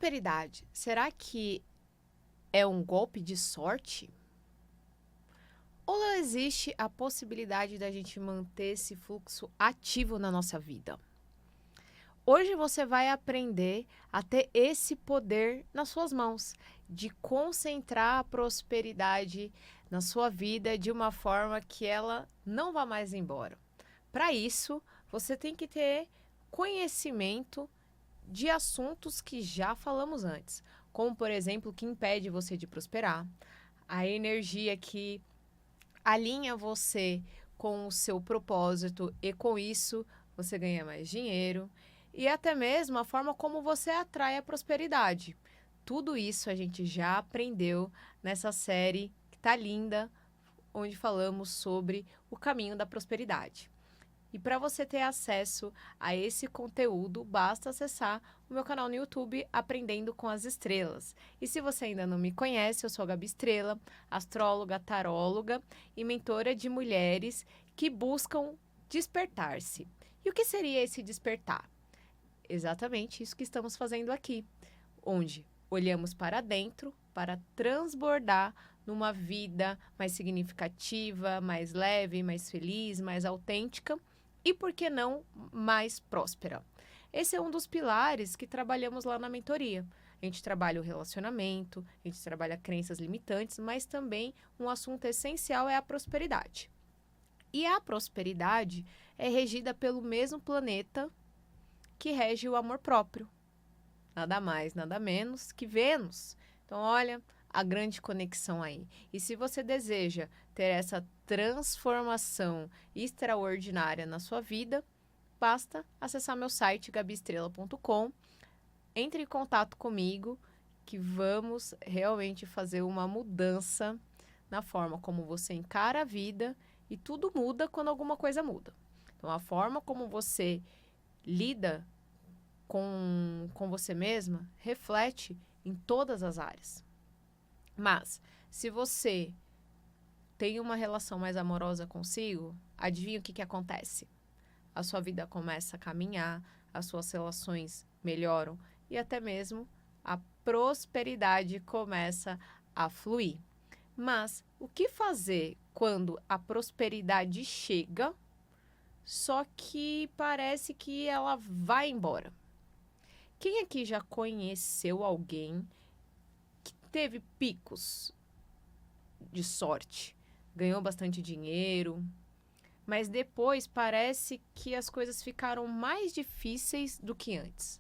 Prosperidade, será que é um golpe de sorte? Ou existe a possibilidade da gente manter esse fluxo ativo na nossa vida? Hoje você vai aprender a ter esse poder nas suas mãos, de concentrar a prosperidade na sua vida de uma forma que ela não vá mais embora. Para isso, você tem que ter conhecimento de assuntos que já falamos antes, como, por exemplo, o que impede você de prosperar, a energia que alinha você com o seu propósito e com isso você ganha mais dinheiro e até mesmo a forma como você atrai a prosperidade. Tudo isso a gente já aprendeu nessa série que tá linda, onde falamos sobre o caminho da prosperidade. E para você ter acesso a esse conteúdo, basta acessar o meu canal no YouTube Aprendendo com as Estrelas. E se você ainda não me conhece, eu sou a Gabi Estrela, astróloga, taróloga e mentora de mulheres que buscam despertar-se. E o que seria esse despertar? Exatamente isso que estamos fazendo aqui, onde olhamos para dentro para transbordar numa vida mais significativa, mais leve, mais feliz, mais autêntica e, por que não, mais próspera. Esse é um dos pilares que trabalhamos lá na mentoria. A gente trabalha o relacionamento, a gente trabalha crenças limitantes, mas também um assunto essencial é a prosperidade. E a prosperidade é regida pelo mesmo planeta que rege o amor próprio. Nada mais, nada menos que Vênus. Então, olha a grande conexão aí. E se você deseja ter essa transformação extraordinária na sua vida, basta acessar meu site gabiestrela.com, entre em contato comigo que vamos realmente fazer uma mudança na forma como você encara a vida e tudo muda quando alguma coisa muda. Então, a forma como você lida com você mesma reflete em todas as áreas. Mas, se você tem uma relação mais amorosa consigo, adivinha o que acontece? A sua vida começa a caminhar, as suas relações melhoram e até mesmo a prosperidade começa a fluir. Mas, o que fazer quando a prosperidade chega, só que parece que ela vai embora? Quem aqui já conheceu alguém que teve picos de sorte, ganhou bastante dinheiro, mas depois parece que as coisas ficaram mais difíceis do que antes?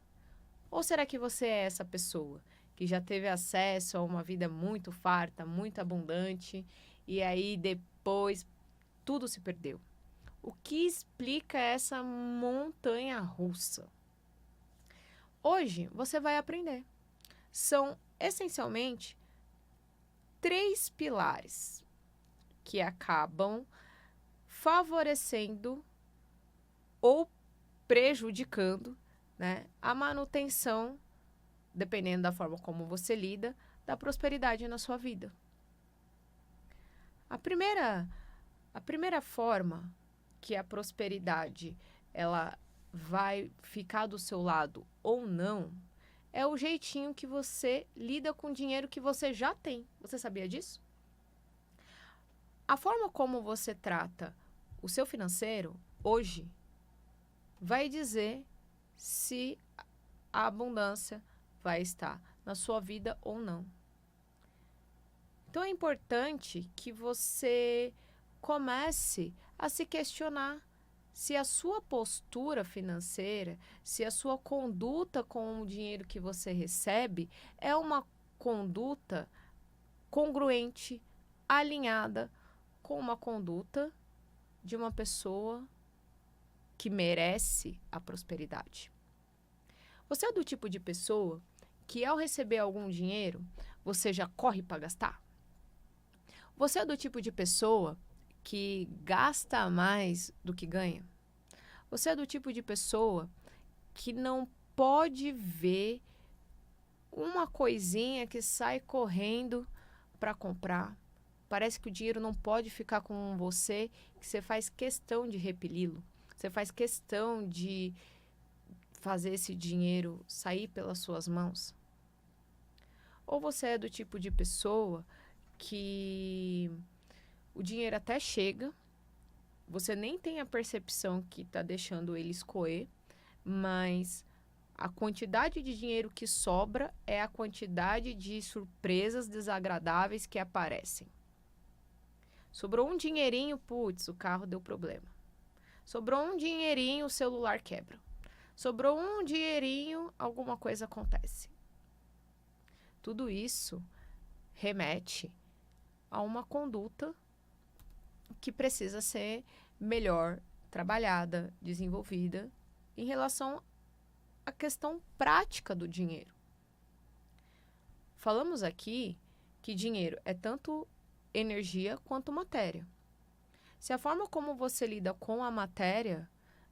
Ou será que você é essa pessoa que já teve acesso a uma vida muito farta, muito abundante, e aí depois tudo se perdeu? O que explica essa montanha russa? Hoje você vai aprender. São essencialmente 3 pilares que acabam favorecendo ou prejudicando, né, a manutenção, dependendo da forma como você lida, da prosperidade na sua vida. A primeira forma que a prosperidade ela vai ficar do seu lado ou não é o jeitinho que você lida com o dinheiro que você já tem. Você sabia disso? A forma como você trata o seu financeiro hoje vai dizer se a abundância vai estar na sua vida ou não. Então é importante que você comece a se questionar se a sua postura financeira, se a sua conduta com o dinheiro que você recebe é uma conduta congruente, alinhada com uma conduta de uma pessoa que merece a prosperidade. Você é do tipo de pessoa que, ao receber algum dinheiro, você já corre para gastar? Você é do tipo de pessoa que gasta mais do que ganha? Você é do tipo de pessoa que não pode ver uma coisinha que sai correndo para comprar? Parece que o dinheiro não pode ficar com você, que você faz questão de repeli-lo. Você faz questão de fazer esse dinheiro sair pelas suas mãos. Ou você é do tipo de pessoa que o dinheiro até chega, você nem tem a percepção que está deixando ele escoer, mas a quantidade de dinheiro que sobra é a quantidade de surpresas desagradáveis que aparecem. Sobrou um dinheirinho, putz, o carro deu problema. Sobrou um dinheirinho, o celular quebra. Sobrou um dinheirinho, alguma coisa acontece. Tudo isso remete a uma conduta que precisa ser melhor trabalhada, desenvolvida em relação à questão prática do dinheiro. Falamos aqui que dinheiro é tanto energia quanto matéria. Se a forma como você lida com a matéria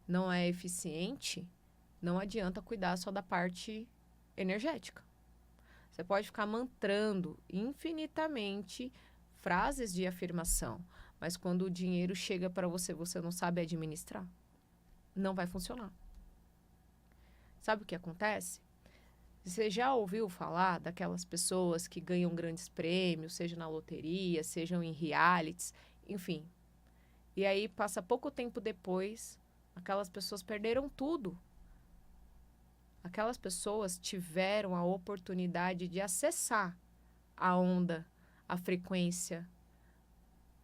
não é eficiente, não adianta cuidar só da parte energética. Você pode ficar mantrando infinitamente frases de afirmação, mas quando o dinheiro chega para você, você não sabe administrar, não vai funcionar. Sabe o que acontece? Você já ouviu falar daquelas pessoas que ganham grandes prêmios, seja na loteria, sejam em realities, enfim. E aí, passa pouco tempo depois, aquelas pessoas perderam tudo. Aquelas pessoas tiveram a oportunidade de acessar a onda, a frequência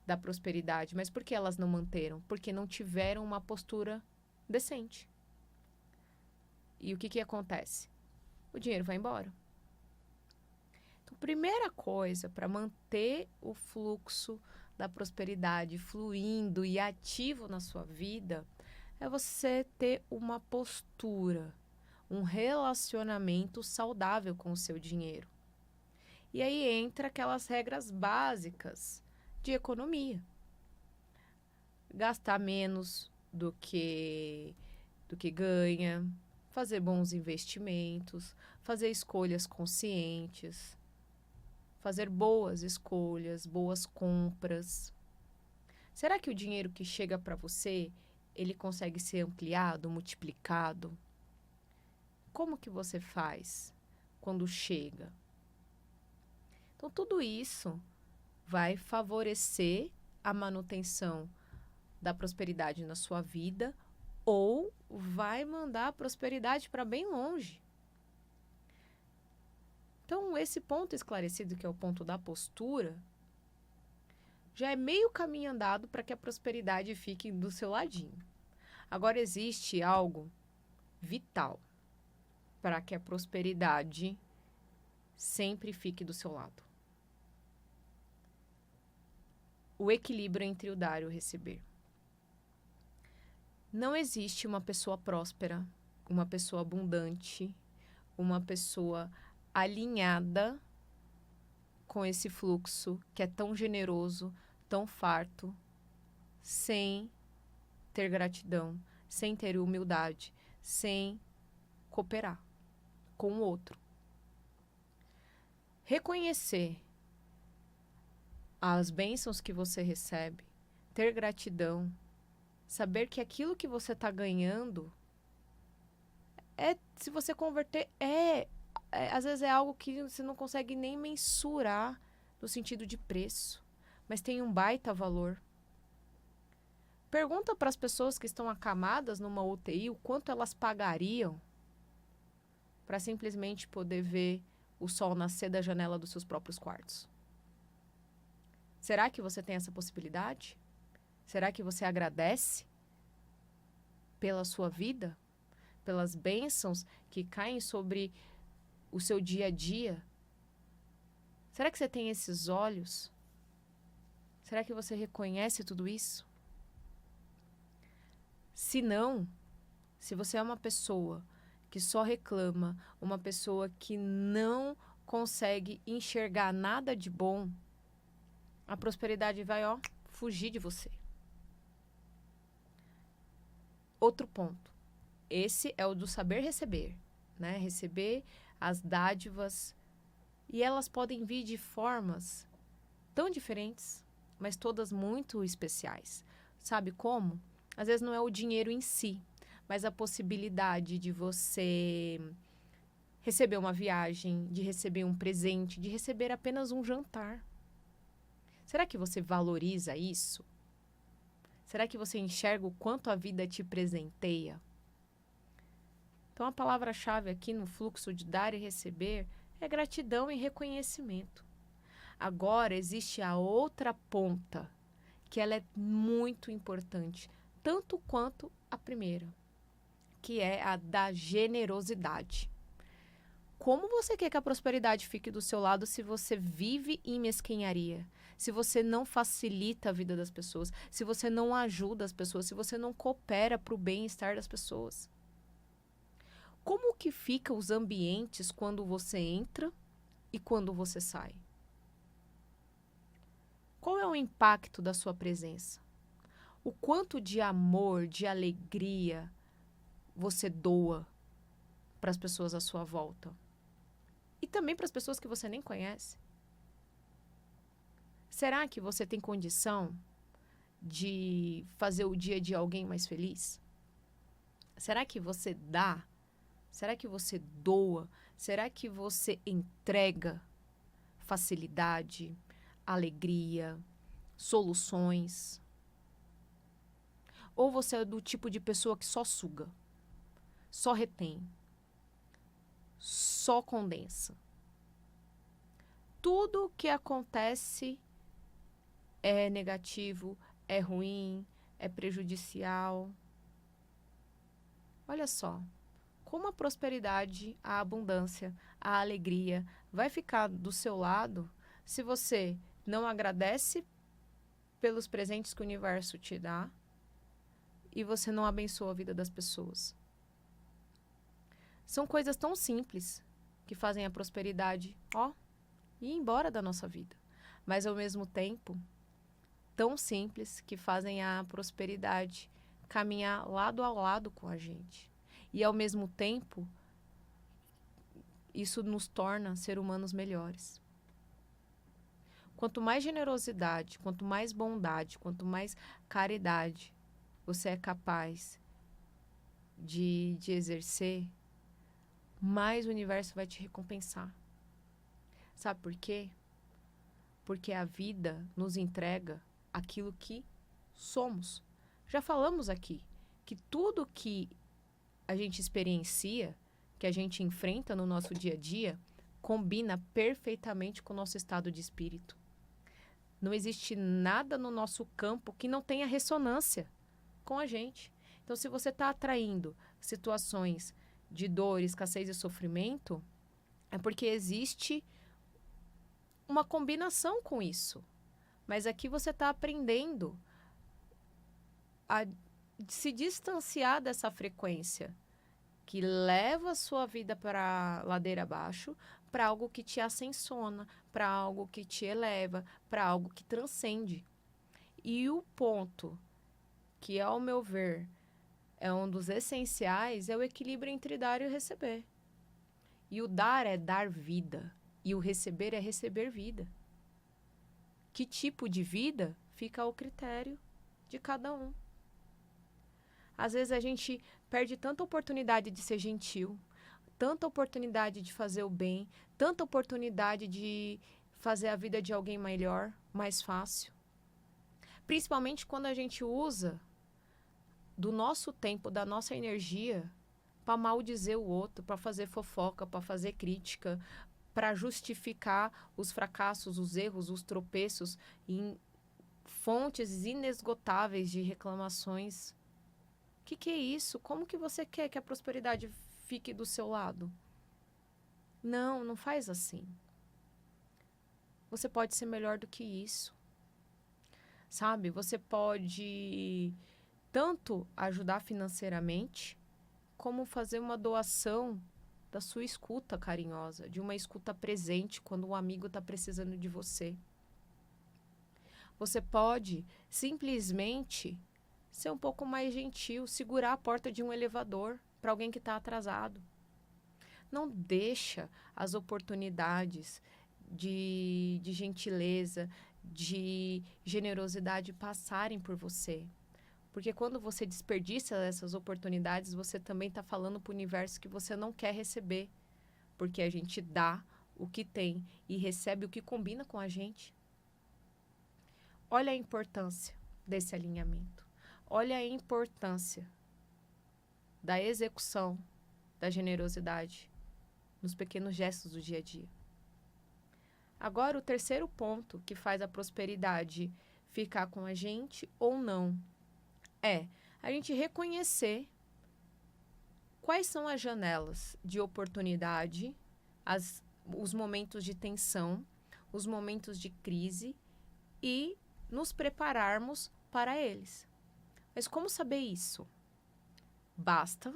da prosperidade. Mas por que elas não manteram? Porque não tiveram uma postura decente. E o que acontece? O dinheiro vai embora. Então, primeira coisa para manter o fluxo da prosperidade fluindo e ativo na sua vida é você ter uma postura, um relacionamento saudável com o seu dinheiro. E aí entra aquelas regras básicas de economia. Gastar menos do que ganha, fazer bons investimentos, fazer escolhas conscientes, fazer boas escolhas, boas compras. Será que o dinheiro que chega para você, ele consegue ser ampliado, multiplicado? Como que você faz quando chega? Então, tudo isso vai favorecer a manutenção da prosperidade na sua vida ou vai mandar a prosperidade para bem longe. Então, esse ponto esclarecido, que é o ponto da postura, já é meio caminho andado para que a prosperidade fique do seu ladinho. Agora, existe algo vital para que a prosperidade sempre fique do seu lado. O equilíbrio entre o dar e o receber. Não existe uma pessoa próspera, uma pessoa abundante, uma pessoa alinhada com esse fluxo que é tão generoso, tão farto, sem ter gratidão, sem ter humildade, sem cooperar com o outro. Reconhecer as bênçãos que você recebe, ter gratidão, saber que aquilo que você está ganhando se você converter, às vezes é algo que você não consegue nem mensurar no sentido de preço, mas tem um baita valor. Pergunta para as pessoas que estão acamadas numa UTI o quanto elas pagariam para simplesmente poder ver o sol nascer da janela dos seus próprios quartos. Será que você tem essa possibilidade? Será que você agradece pela sua vida? Pelas bênçãos que caem sobre o seu dia a dia? Será que você tem esses olhos? Será que você reconhece tudo isso? Se não, se você é uma pessoa que só reclama, uma pessoa que não consegue enxergar nada de bom, a prosperidade vai, fugir de você. Outro ponto. Esse é o do saber receber, né? Receber as dádivas. E elas podem vir de formas tão diferentes, mas todas muito especiais. Sabe como? Às vezes não é o dinheiro em si, mas a possibilidade de você receber uma viagem, de receber um presente, de receber apenas um jantar. Será que você valoriza isso? Será que você enxerga o quanto a vida te presenteia? Então, a palavra-chave aqui no fluxo de dar e receber é gratidão e reconhecimento. Agora, existe a outra ponta, que ela é muito importante, tanto quanto a primeira, que é a da generosidade. Como você quer que a prosperidade fique do seu lado se você vive em mesquinharia? Se você não facilita a vida das pessoas, se você não ajuda as pessoas, se você não coopera para o bem-estar das pessoas? Como que ficam os ambientes quando você entra e quando você sai? Qual é o impacto da sua presença? O quanto de amor, de alegria você doa para as pessoas à sua volta? E também para as pessoas que você nem conhece? Será que você tem condição de fazer o dia de alguém mais feliz? Será que você dá? Será que você doa? Será que você entrega facilidade, alegria, soluções? Ou você é do tipo de pessoa que só suga, só retém, só condensa? Tudo que acontece é negativo, é ruim, é prejudicial. Olha só, como a prosperidade, a abundância, a alegria vai ficar do seu lado se você não agradece pelos presentes que o universo te dá e você não abençoa a vida das pessoas. São coisas tão simples que fazem a prosperidade, ir embora da nossa vida. Mas, ao mesmo tempo, tão simples que fazem a prosperidade caminhar lado a lado com a gente. E, ao mesmo tempo, isso nos torna seres humanos melhores. Quanto mais generosidade, quanto mais bondade, quanto mais caridade você é capaz de exercer, mais o universo vai te recompensar. Sabe por quê? Porque a vida nos entrega aquilo que somos. Já falamos aqui que tudo que a gente experiencia, que a gente enfrenta no nosso dia a dia, combina perfeitamente com o nosso estado de espírito. Não existe nada no nosso campo que não tenha ressonância com a gente. Então, se você está atraindo situações de dor, escassez e sofrimento, é porque existe uma combinação com isso. Mas aqui você está aprendendo a se distanciar dessa frequência que leva a sua vida para a ladeira abaixo, para algo que te ascensiona, para algo que te eleva, para algo que transcende. E o ponto que, ao meu ver, é um dos essenciais, é o equilíbrio entre dar e receber. E o dar é dar vida, e o receber é receber vida. Que tipo de vida fica ao critério de cada um. Às vezes a gente perde tanta oportunidade de ser gentil, tanta oportunidade de fazer o bem, tanta oportunidade de fazer a vida de alguém melhor, mais fácil. Principalmente quando a gente usa do nosso tempo, da nossa energia, para maldizer o outro, para fazer fofoca, para fazer crítica, para justificar os fracassos, os erros, os tropeços em fontes inesgotáveis de reclamações. O que é isso? Como que você quer que a prosperidade fique do seu lado? Não, não faz assim. Você pode ser melhor do que isso. Sabe? Você pode tanto ajudar financeiramente, como fazer uma doação da sua escuta carinhosa, de uma escuta presente quando um amigo está precisando de você. Você pode simplesmente ser um pouco mais gentil, segurar a porta de um elevador para alguém que está atrasado. Não deixa as oportunidades de gentileza, de generosidade passarem por você. Porque quando você desperdiça essas oportunidades, você também está falando para o universo que você não quer receber. porque a gente dá o que tem e recebe o que combina com a gente. Olha a importância desse alinhamento. Olha a importância da execução, da generosidade nos pequenos gestos do dia a dia. Agora, o terceiro ponto que faz a prosperidade ficar com a gente ou não é a gente reconhecer quais são as janelas de oportunidade, os momentos de tensão, os momentos de crise e nos prepararmos para eles. Mas como saber isso? Basta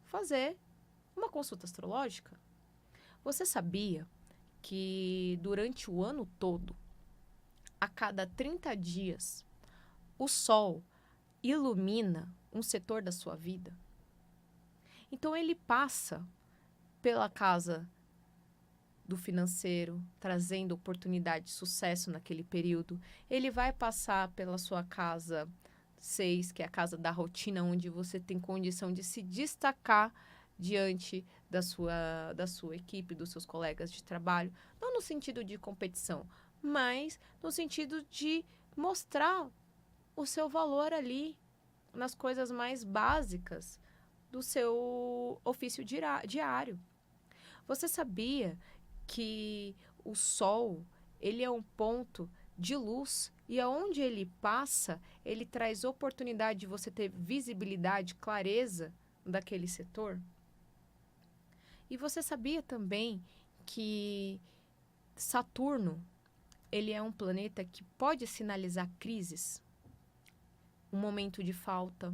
fazer uma consulta astrológica. Você sabia que durante o ano todo, a cada 30 dias, o Sol ilumina um setor da sua vida? Então, ele passa pela casa do financeiro, trazendo oportunidade de sucesso naquele período. Ele vai passar pela sua casa 6, que é a casa da rotina, onde você tem condição de se destacar diante da sua equipe, dos seus colegas de trabalho. Não no sentido de competição, mas no sentido de mostrar o seu valor ali, nas coisas mais básicas do seu ofício diário. Você sabia que o Sol, ele é um ponto de luz e aonde ele passa, ele traz oportunidade de você ter visibilidade, clareza daquele setor? E você sabia também que Saturno, ele é um planeta que pode sinalizar crises, um momento de falta.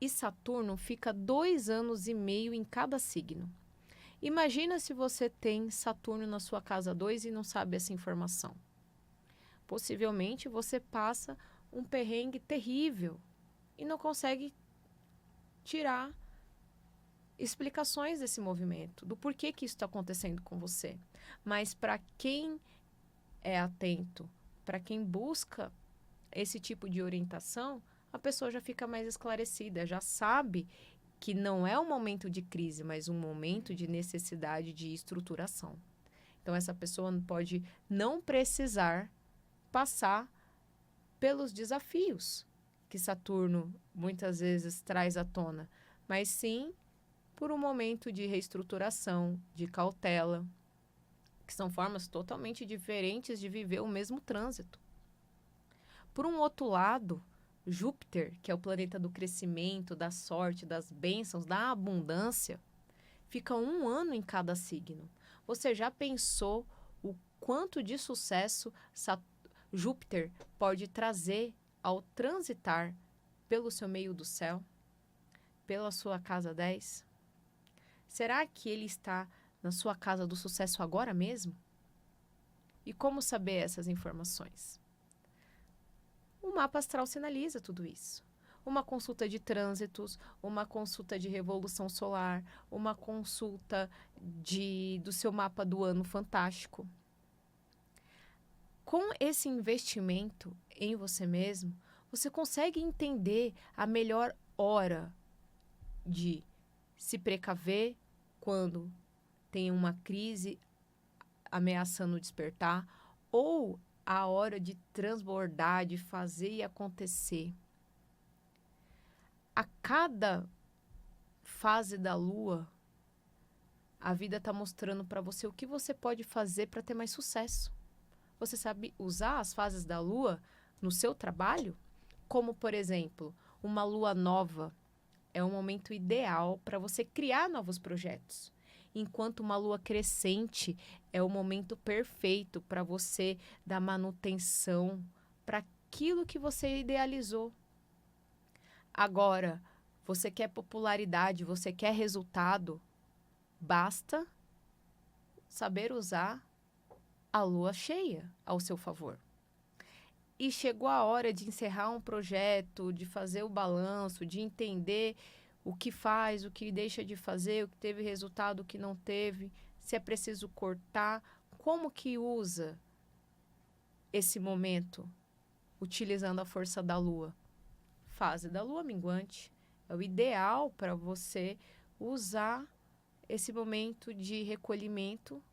E Saturno fica 2 anos e meio em cada signo. Imagina se você tem Saturno na sua casa 2 e não sabe essa informação. Possivelmente você passa um perrengue terrível e não consegue tirar explicações desse movimento, do porquê que isso está acontecendo com você. Mas para quem é atento, para quem busca esse tipo de orientação, a pessoa já fica mais esclarecida, já sabe que não é um momento de crise, mas um momento de necessidade de estruturação. Então, essa pessoa pode não precisar passar pelos desafios que Saturno muitas vezes traz à tona, mas sim por um momento de reestruturação, de cautela, que são formas totalmente diferentes de viver o mesmo trânsito. Por um outro lado, Júpiter, que é o planeta do crescimento, da sorte, das bênçãos, da abundância, fica 1 ano em cada signo. Você já pensou o quanto de sucesso Júpiter pode trazer ao transitar pelo seu meio do céu, pela sua casa 10? Será que ele está na sua casa do sucesso agora mesmo? E como saber essas informações? O mapa astral sinaliza tudo isso. Uma consulta de trânsitos, uma consulta de revolução solar, uma consulta do seu mapa do ano fantástico. Com esse investimento em você mesmo, você consegue entender a melhor hora de se precaver quando tem uma crise ameaçando despertar, ou a hora de transbordar, de fazer e acontecer. A cada fase da lua, a vida está mostrando para você o que você pode fazer para ter mais sucesso. Você sabe usar as fases da lua no seu trabalho? Como, por exemplo, uma lua nova é um momento ideal para você criar novos projetos. Enquanto uma lua crescente é o momento perfeito para você dar manutenção para aquilo que você idealizou. Agora, você quer popularidade, você quer resultado, basta saber usar a lua cheia ao seu favor. E chegou a hora de encerrar um projeto, de fazer o balanço, de entender o que faz, o que deixa de fazer, o que teve resultado, o que não teve, se é preciso cortar, como que usa esse momento, utilizando a força da lua. Fase da lua minguante. É o ideal para você usar esse momento de recolhimento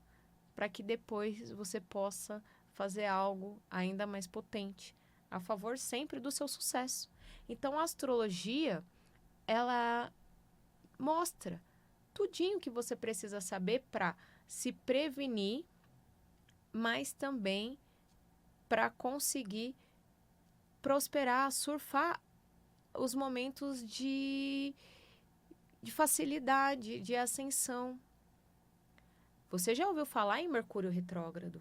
para que depois você possa fazer algo ainda mais potente, a favor sempre do seu sucesso. Então, a astrologia, ela mostra tudinho que você precisa saber para se prevenir, mas também para conseguir prosperar, surfar os momentos de facilidade, de ascensão. Você já ouviu falar em Mercúrio retrógrado?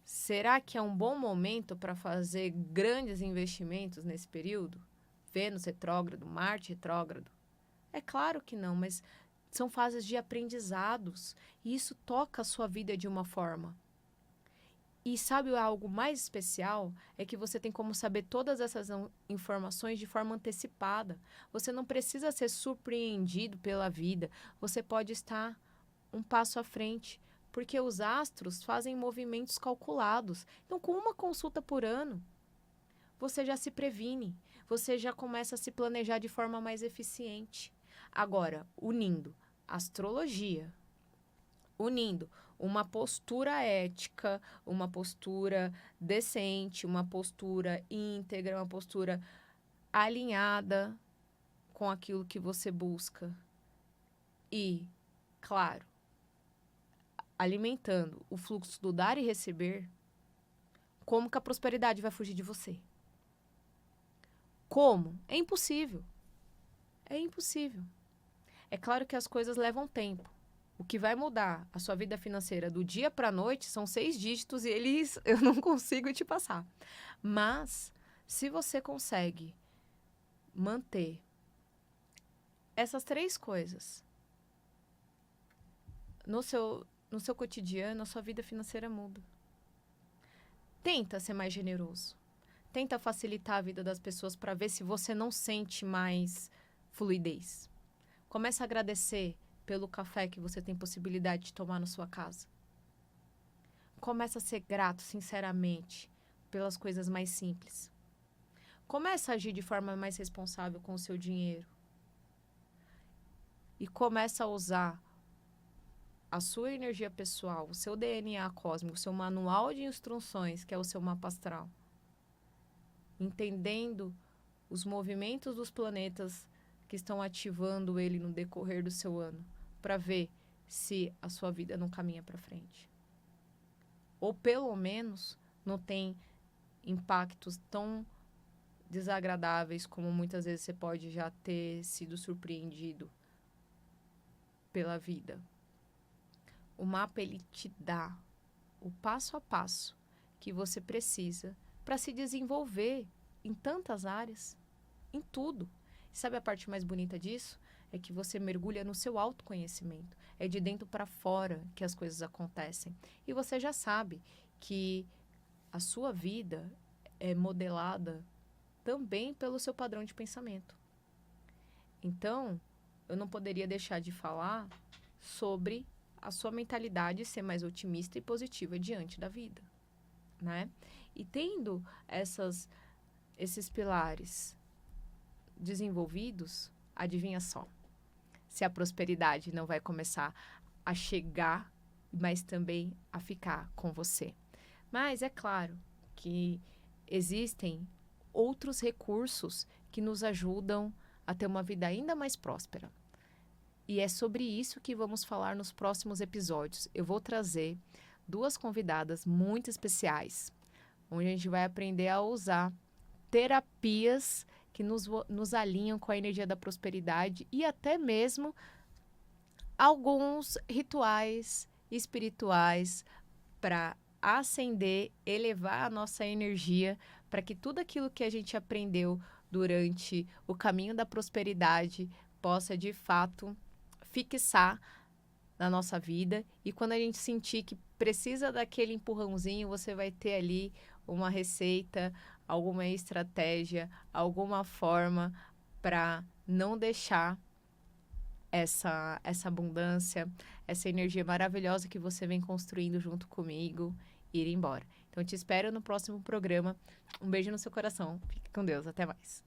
Será que é um bom momento para fazer grandes investimentos nesse período? Vênus retrógrado, Marte retrógrado? É claro que não, mas são fases de aprendizados e isso toca a sua vida de uma forma. E sabe algo mais especial? É que você tem como saber todas essas informações de forma antecipada. Você não precisa ser surpreendido pela vida. Você pode estar um passo à frente, porque os astros fazem movimentos calculados. Então, com uma consulta por ano, você já se previne, você já começa a se planejar de forma mais eficiente. Agora, unindo astrologia, unindo uma postura ética, uma postura decente, uma postura íntegra, uma postura alinhada com aquilo que você busca. E, claro, alimentando o fluxo do dar e receber, como que a prosperidade vai fugir de você? Como? É impossível. É impossível. É claro que as coisas levam tempo. O que vai mudar a sua vida financeira do dia para a noite são 6 dígitos e eles eu não consigo te passar. Mas, se você consegue manter essas 3 coisas no seu cotidiano, a sua vida financeira muda. Tenta ser mais generoso. Tenta facilitar a vida das pessoas para ver se você não sente mais fluidez. Começa a agradecer pelo café que você tem possibilidade de tomar na sua casa. Começa a ser grato, sinceramente, pelas coisas mais simples. Começa a agir de forma mais responsável com o seu dinheiro. E começa a usar a sua energia pessoal, o seu DNA cósmico, o seu manual de instruções, que é o seu mapa astral. Entendendo os movimentos dos planetas que estão ativando ele no decorrer do seu ano, para ver se a sua vida não caminha para frente. Ou pelo menos não tem impactos tão desagradáveis como muitas vezes você pode já ter sido surpreendido pela vida. O mapa, ele te dá o passo a passo que você precisa para se desenvolver em tantas áreas, em tudo. E sabe a parte mais bonita disso? É que você mergulha no seu autoconhecimento. É de dentro para fora que as coisas acontecem. E você já sabe que a sua vida é modelada também pelo seu padrão de pensamento. Então, eu não poderia deixar de falar sobre a sua mentalidade ser mais otimista e positiva diante da vida, né? E tendo esses pilares desenvolvidos, adivinha só, se a prosperidade não vai começar a chegar, mas também a ficar com você. Mas é claro que existem outros recursos que nos ajudam a ter uma vida ainda mais próspera. E é sobre isso que vamos falar nos próximos episódios. Eu vou trazer 2 convidadas muito especiais, onde a gente vai aprender a usar terapias que nos alinham com a energia da prosperidade e até mesmo alguns rituais espirituais para acender, elevar a nossa energia, para que tudo aquilo que a gente aprendeu durante o caminho da prosperidade possa, de fato, fixar na nossa vida. E quando a gente sentir que precisa daquele empurrãozinho, você vai ter ali uma receita, alguma estratégia, alguma forma para não deixar essa abundância, essa energia maravilhosa que você vem construindo junto comigo ir embora. Então, eu te espero no próximo programa. Um beijo no seu coração. Fique com Deus. Até mais.